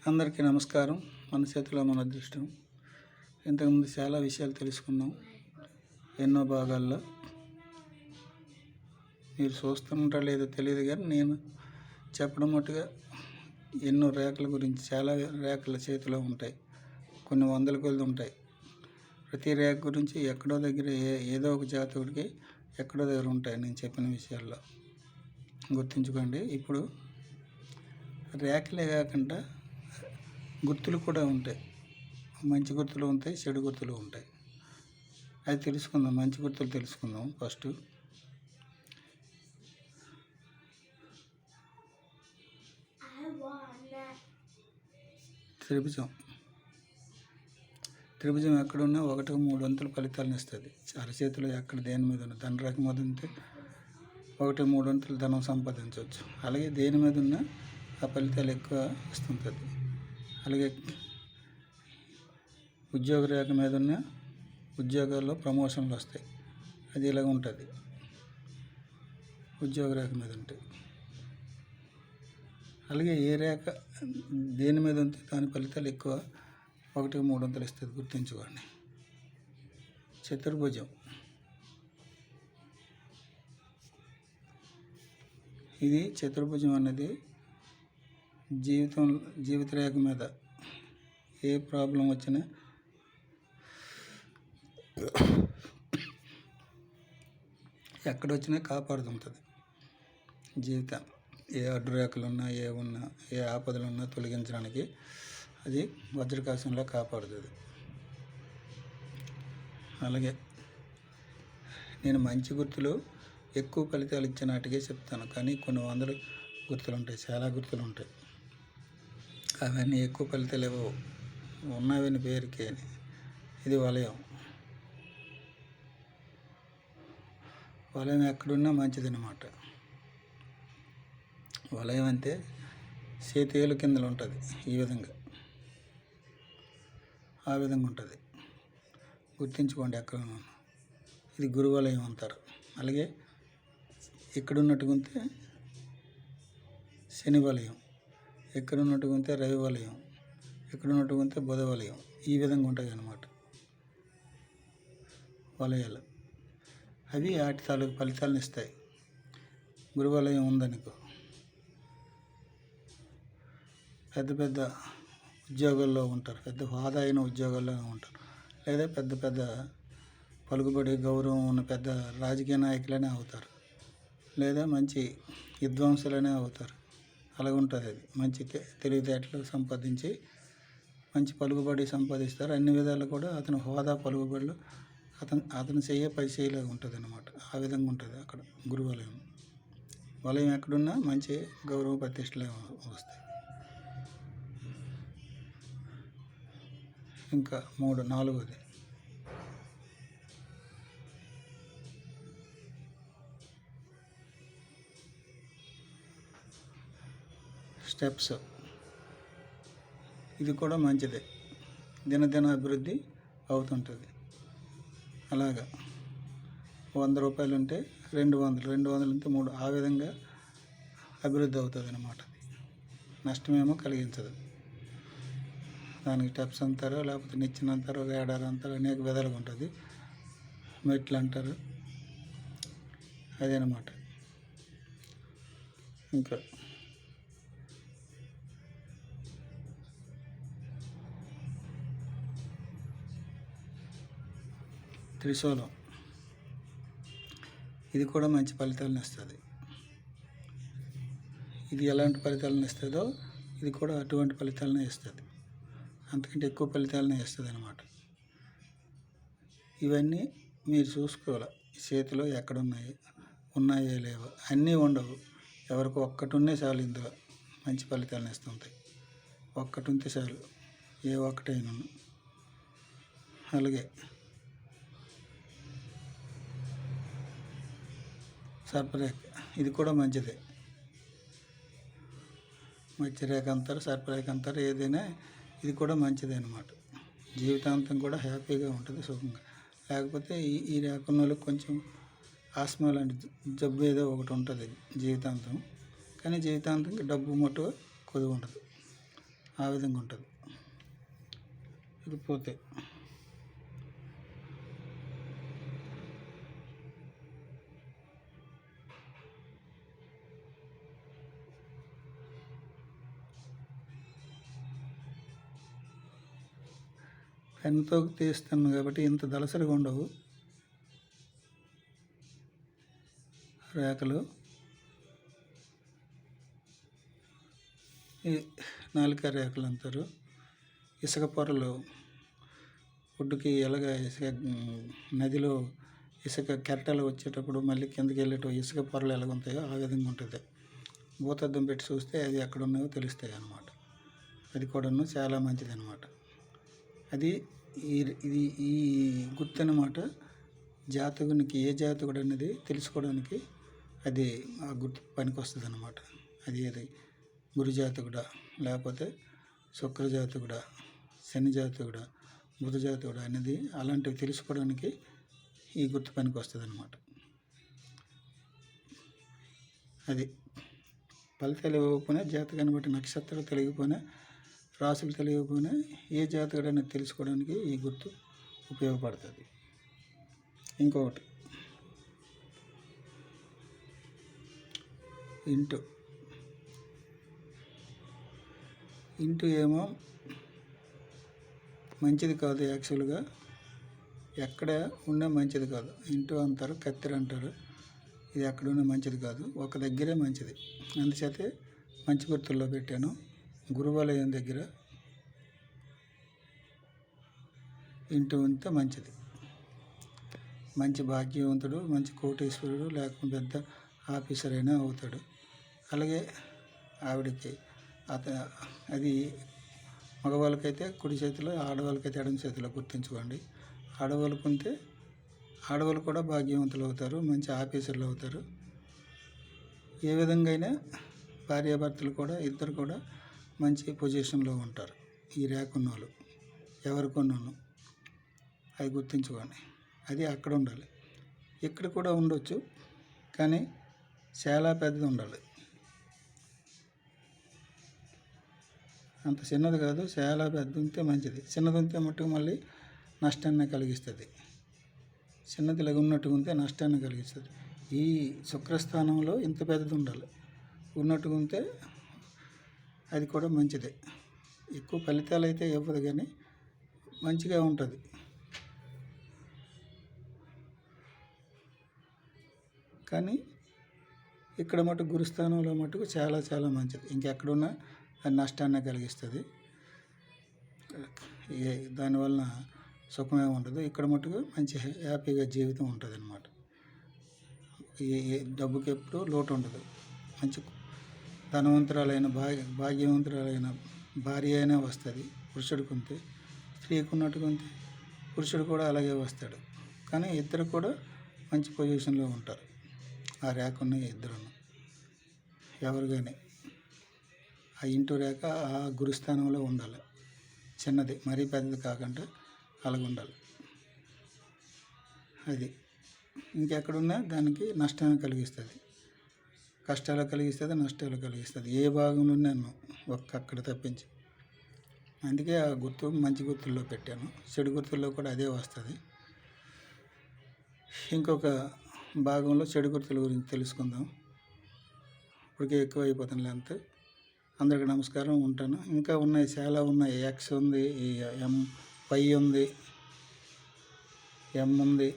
అందరికీ నమస్కారం. మన చేతిలో మన అదృష్టం. ఇంతకుముందు చాలా విషయాలు తెలుసుకున్నాం ఎన్నో భాగాల్లో. మీరు చూస్తుంటారో లేదో తెలియదు, కానీ నేను చెప్పడం మట్టుగా ఎన్నో రేఖల గురించి, చాలా రేఖల చేతిలో ఉంటాయి, కొన్ని వందల కొలది ఉంటాయి. ప్రతి రేఖ గురించి ఎక్కడో దగ్గర ఏదో ఒక జాతకుడికి ఎక్కడో దగ్గర ఉంటాయి నేను చెప్పిన విషయాల్లో. గుర్తుంచుకోండి. ఇప్పుడు రేఖలే కాకుండా గుర్తులు కూడా ఉంటాయి. మంచి గుర్తులు ఉంటాయి, చెడు గుర్తులు ఉంటాయి. అది తెలుసుకుందాం. మంచి గుర్తులు తెలుసుకుందాం ఫస్ట్. త్రిభుజం ఎక్కడున్నా 1/3 వంతుల ఫలితాలను ఇస్తుంది. అరచేతిలో ఎక్కడ దేని మీద ఉన్న ధనరేఖ మీద ఉంటే 1/3 వంతులు ధనం సంపాదించవచ్చు. అలాగే దేని మీద ఉన్నా ఆ ఫలితాలు ఎక్కువ ఇస్తుంటుంది. అలాగే ఉద్యోగ రేఖ మీద ఉన్న ఉద్యోగాల్లో ప్రమోషన్లు వస్తాయి. అది ఇలాగ ఉంటుంది. ఉద్యోగ రేఖ మీద ఉంటాయి. అలాగే ఏ రేఖ దేని మీద ఉంటే దాని ఫలితాలు ఎక్కువ 1/3 వంతులు ఇస్తుంది. గుర్తుంచుకోండి. చతుర్భుజం ఇది. చతుర్భుజం అనేది జీవిత రేఖ మీద ఏ ప్రాబ్లం వచ్చినా ఎక్కడొచ్చినా కాపాడుతుంటుంది. జీవితం ఏ అడ్డు రేఖలు ఉన్నా, ఏ ఆపదలు ఉన్నా తొలగించడానికి అది వజ్రకాశంలో కాపాడుతుంది. అలాగే నేను మంచి గుర్తులు ఎక్కువ ఫలితాలు ఇచ్చే నాటికే చెప్తాను, కానీ కొన్ని వందల గుర్తులు ఉంటాయి, చాలా గుర్తులు ఉంటాయి. అవన్నీ ఎక్కువ ఫలితాలు ఇవ్వవు, ఉన్నవని పేరుకే. ఇది వలయం. వలయం ఎక్కడున్నా మంచిదన్నమాట. వలయం అంటే చేతేలు కిందలు ఉంటుంది. ఈ విధంగా ఆ విధంగా ఉంటుంది. గుర్తుంచుకోండి. ఎక్కడ ఇది గురువలయం అంటారు. అలాగే ఇక్కడున్నట్టుగా ఉంటే శని వలయం, ఎక్కడున్నట్టుగా ఉంటే రవి వలయం, ఎక్కడున్నట్టుగా ఉంటే బుధ వలయం. ఈ విధంగా ఉంటాయి అన్నమాట వలయాలు. అవి వాటి తాలూకు ఫలితాలను ఇస్తాయి. గురువలయం ఉందనుకో, పెద్ద పెద్ద ఉద్యోగాల్లో ఉంటారు, పెద్ద హోదా అయిన ఉద్యోగాల్లో ఉంటారు, లేదా పెద్ద పెద్ద పలుకుబడి గౌరవం ఉన్న పెద్ద రాజకీయ నాయకులనే అవుతారు, లేదా మంచి విద్వాంసులనే అవుతారు. అలాగ ఉంటుంది. అది మంచి తెలివితేటలు సంపాదించి మంచి పలుకుబడి సంపాదిస్తారు. అన్ని విధాలు కూడా అతని హోదా, పలుకుబడులు అతను పది చేయలాగా ఉంటుంది అన్నమాట. ఆ విధంగా ఉంటుంది అక్కడ గురువలయం. వలయం ఎక్కడున్నా మంచి గౌరవ ప్రతిష్టలే వస్తాయి. ఇంకా 4వది స్టెప్స్. ఇది కూడా మంచిదే. దినదిన అభివృద్ధి అవుతుంటుంది. అలాగా 100 రూపాయలు ఉంటే 200, 200 ఉంటే 3, ఆ విధంగా అభివృద్ధి అవుతుంది అన్నమాట. నష్టమేమో కలిగించదు. దానికి స్టెప్స్ అంటారు, లేకపోతే నిచ్చెన అంటారు, వేడారు అంటారు, అనేక విధాలుగా ఉంటుంది. మెట్లు అంటారు. అదేనమాట. ఇంకా త్రిశూలం. ఇది కూడా మంచి ఫలితాలను ఇస్తుంది. ఇది ఎలాంటి ఫలితాలను ఇస్తుందో ఇది కూడా అటువంటి ఫలితాలనే ఇస్తుంది. అంతకంటే ఎక్కువ ఫలితాలనే ఇస్తుంది అన్నమాట. ఇవన్నీ మీరు చూసుకోవాలి. చేతిలో ఉన్నాయో లేవో. అన్నీ ఉండవు. ఎవరికి ఒక్కటి ఉంటే చాలు. ఇందులో మంచి ఫలితాలను ఇస్తుంటాయి. ఒక్కటి ఉంటే చాలు, ఏ ఒక్కటైనా. అలాగే సర్పరేఖ. ఇది కూడా మంచిదే. మత్స్యరేఖ అంటారు, సర్పరేఖ అంటారు, ఏదైనా ఇది కూడా మంచిదే అన్నమాట. జీవితాంతం కూడా హ్యాపీగా ఉంటుంది, సుఖంగా. లేకపోతే ఈ రేఖ ఉన్న వాళ్ళకి కొంచెం ఆస్మా లాంటి జబ్బు ఏదో ఒకటి ఉంటుంది జీవితాంతం. కానీ జీవితాంతం డబ్బు మట్టుగా కొద్దిగా ఉండదు. ఆ విధంగా ఉంటుంది. ఇకపోతే పెన్తో తీస్తాను కాబట్టి ఇంత దళసరిగా ఉండవు రేఖలు. ఈ నాలిక రేఖలు అంటారు. ఇసుక పొరలు ఒడ్డుకి ఎలాగ ఇసుక నదిలో ఇసుక కెరటాలు వచ్చేటప్పుడు మళ్ళీ కిందకి వెళ్ళేటప్పుడు ఇసుక పొరలు ఎలాగ ఉంటాయో ఆ విధంగా ఉంటుంది. భూతద్దం పెట్టి చూస్తే అది ఎక్కడ ఉన్నాయో తెలుస్తాయి అన్నమాట. అది కూడాను చాలా మంచిది అన్నమాట. అది ఇది ఈ గుర్తు అన్నమాట. జాతకునికి ఏ జాతకుడు అనేది తెలుసుకోవడానికి అది ఆ గుర్తు పనికి వస్తుంది అన్నమాట. అది గురు జాతకుడా, లేకపోతే శుక్ర జాతకుడా, శని జాతకుడా, బుధ జాతకుడా అనేది అలాంటివి తెలుసుకోవడానికి ఈ గుర్తు పనికి వస్తుంది అన్నమాట. అది ఫలితాలు ఇవ్వకపోయినా, జాతకాన్ని బట్టి నక్షత్రాలు తెలియకపోయినా, రాసులు తెలియకపోయినా ఏ జాతకుడు అనేది తెలుసుకోవడానికి ఈ గుర్తు ఉపయోగపడుతుంది. ఇంకొకటి ఇంటూ ఏమో మంచిది కాదు. యాక్చువల్గా ఎక్కడ ఉన్నా మంచిది కాదు. ఇంటూ అంటారు, కత్తెర అంటారు. ఇది ఎక్కడ ఉన్నా మంచిది కాదు, ఒక దగ్గరే మంచిది. అందుచేతే మంచి గుర్తుల్లో పెట్టాను. గురువాలయం దగ్గర ఇంటూ ఉంటే మంచిది. మంచి భాగ్యవంతుడు, మంచి కోటీశ్వరుడు, లేకపోతే పెద్ద ఆఫీసర్ అయినా అవుతాడు. అలాగే ఆవిడకి అది మగవాళ్ళకైతే కుడి చేతిలో, ఆడవాళ్ళకైతే ఎడమ చేతిలో గుర్తుంచుకోండి. ఆడవాళ్ళు కూడా భాగ్యవంతులు అవుతారు, మంచి ఆఫీసర్లు అవుతారు. ఏ విధంగా అయినా భార్యాభర్తలు కూడా ఇద్దరు కూడా మంచి పొజిషన్లో ఉంటారు. ఈ రేఖ ఉన్న వాళ్ళు ఎవరికొన్నాను అది గుర్తుంచుకోండి. అది అక్కడ ఉండాలి. ఇక్కడ కూడా ఉండొచ్చు, కానీ చాలా పెద్దది ఉండాలి. అంత చిన్నది కాదు, చాలా పెద్ద ఉంటే మంచిది. చిన్నది ఉంటే మట్టుకు మళ్ళీ నష్టాన్ని కలిగిస్తుంది. చిన్నది ఇలాగ ఉన్నట్టుగా ఉంటే నష్టాన్ని కలిగిస్తుంది. ఈ శుక్రస్థానంలో ఇంత పెద్దది ఉండాలి. ఉన్నట్టుగా ఉంటే అది కూడా మంచిదే. ఎక్కువ ఫలితాలు అయితే ఇవ్వదు, కానీ మంచిగా ఉంటుంది. కానీ ఇక్కడ మటుకు గురుస్థానంలో మటుకు చాలా చాలా మంచిది. ఇంకెక్కడున్నా అది నష్టాన్ని కలిగిస్తుంది. దానివల్ల సుఖమే ఉండదు. ఇక్కడ మటుకు మంచి హ్యాపీగా జీవితం ఉంటుంది అన్నమాట. ఈ డబ్బుకి ఎప్పుడు లోటు ఉండదు. మంచి ధనవంతురాలైన భాగ్యవంతురాలైన భార్య అయినా వస్తుంది పురుషుడికి ఉంటే. స్త్రీకి ఉన్నట్టుగా ఉంటే పురుషుడు కూడా అలాగే వస్తాడు. కానీ ఇద్దరు కూడా మంచి పొజిషన్లో ఉంటారు. ఆ రేఖ ఉన్న ఇద్దరు ఎవరు కానీ ఆ ఇంటూ రేఖ ఆ గురుస్థానంలో ఉండాలి. చిన్నది, మరీ పెద్దది కాకుండా అలాగ ఉండాలి. అది ఇంకెక్కడున్నా దానికి నష్టాన్ని కలిగిస్తుంది, కష్టాలు కలిగిస్తుంది, నష్టాలు కలిగిస్తుంది. ఏ భాగంలో నేను అక్కడ తప్పించి. అందుకే ఆ గుర్తు మంచి గుర్తుల్లో పెట్టాను. చెడు గుర్తుల్లో కూడా అదే వస్తుంది. ఇంకొక భాగంలో చెడు గుర్తుల గురించి తెలుసుకుందాం. ఇప్పటికే ఎక్కువ అయిపోతుంది లెంత్. అందరికీ నమస్కారం, ఉంటాను. ఇంకా ఉన్నాయి, చాలా ఉన్నాయి. ఎక్స్ ఉంది, వై ఉంది, ఎం ఉంది.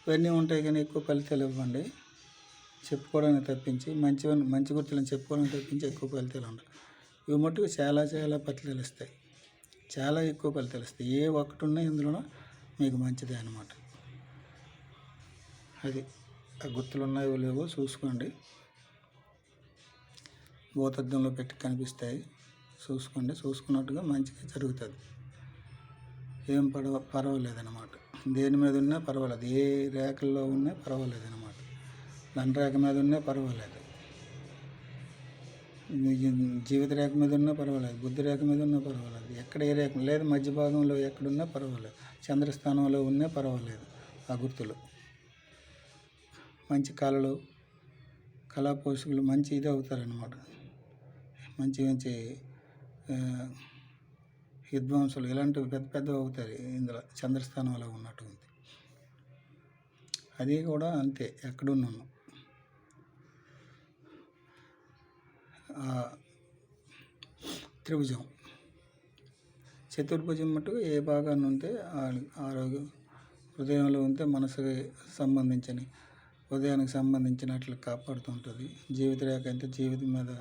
ఇవన్నీ ఉంటాయి, కానీ ఎక్కువ ఫలితాలు ఇవ్వండి. చెప్పుకోవడానికి తప్పించి మంచి గుర్తులను చెప్పుకోవడానికి తప్పించి ఎక్కువ ఫలితాలు ఉండవు. ఇవి మట్టుకు చాలా చాలా ఫలితాలు ఇస్తాయి. చాలా ఎక్కువ ఫలితాలు ఇస్తాయి. ఏ ఒక్కటి ఉన్నా ఇందులో మీకు మంచిదే అన్నమాట. అది ఆ గుర్తులు ఉన్నాయో లేవో చూసుకోండి. భూతద్దంలో పెట్టి కనిపిస్తాయి, చూసుకోండి. చూసుకున్నట్టుగా మంచిగా జరుగుతుంది. ఏం పర్వాలేదన్నమాట. దేని మీద ఉన్నా పర్వాలేదు, ఏ రేఖల్లో ఉన్నా పర్వాలేదు అన్నమాట. ధన రేఖ మీద ఉన్నా పర్వాలేదు, జీవిత రేఖ మీద ఉన్నా పర్వాలేదు, బుద్ధి రేఖ మీద ఉన్నా పర్వాలేదు, ఎక్కడ ఏ రేఖ లేదు, మధ్య భాగంలో ఎక్కడున్నా పర్వాలేదు, చంద్రస్థానంలో ఉన్నా పర్వాలేదు. ఆ గుర్తులు మంచి కళలు, కళా పోషకులు మంచి ఇది అవుతారన్నమాట. మంచి మంచి ఆ, విద్వాంసులు ఇలాంటివి పెద్ద పెద్దవి అవుతాయి ఇందులో చంద్రస్థానంలో ఉన్నటువంటి. అది కూడా అంతే ఎక్కడున్నాను. త్రిభుజం చతుర్భుజం మటుకు ఏ భాగాన్ని ఉంటే ఆరోగ్యం హృదయంలో ఉంటే మనసుకి సంబంధించిన హృదయానికి సంబంధించినట్లు కాపాడుతుంటుంది. జీవిత రేఖ అంటే జీవితం మీద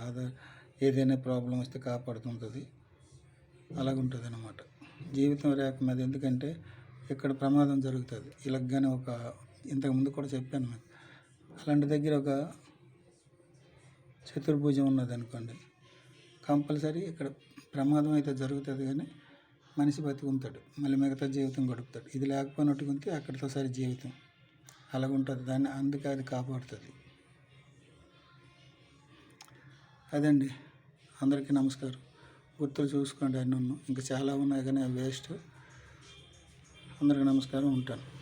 ఏదైనా ప్రాబ్లం వస్తే కాపాడుతుంటుంది. అలాగుంటుంది అన్నమాట జీవితం రేఖ మీద. ఎందుకంటే ఇక్కడ ప్రమాదం జరుగుతుంది. ఇలాగనే ఇంతకుముందు కూడా చెప్పాను మీకు. అలాంటి దగ్గర ఒక చతుర్భుజం ఉన్నదనుకోండి, కంపల్సరీ ఇక్కడ ప్రమాదం అయితే జరుగుతుంది, కానీ మనిషి బతుకుంటాడు, మళ్ళీ మిగతా జీవితం గడుపుతాడు. ఇది లేకపోయినట్టు ఉంటే అక్కడితో సరి జీవితం అలాగుంటుంది. దాన్ని అందుకే అది కాపాడుతుంది. అదండి. అందరికీ నమస్కారం. గుర్తులు చూసుకోండి అన్నీ. ఇంకా చాలా ఉన్నాయి కానీ అవి వేస్ట్. అందరికీ నమస్కారం. ఉంటాను.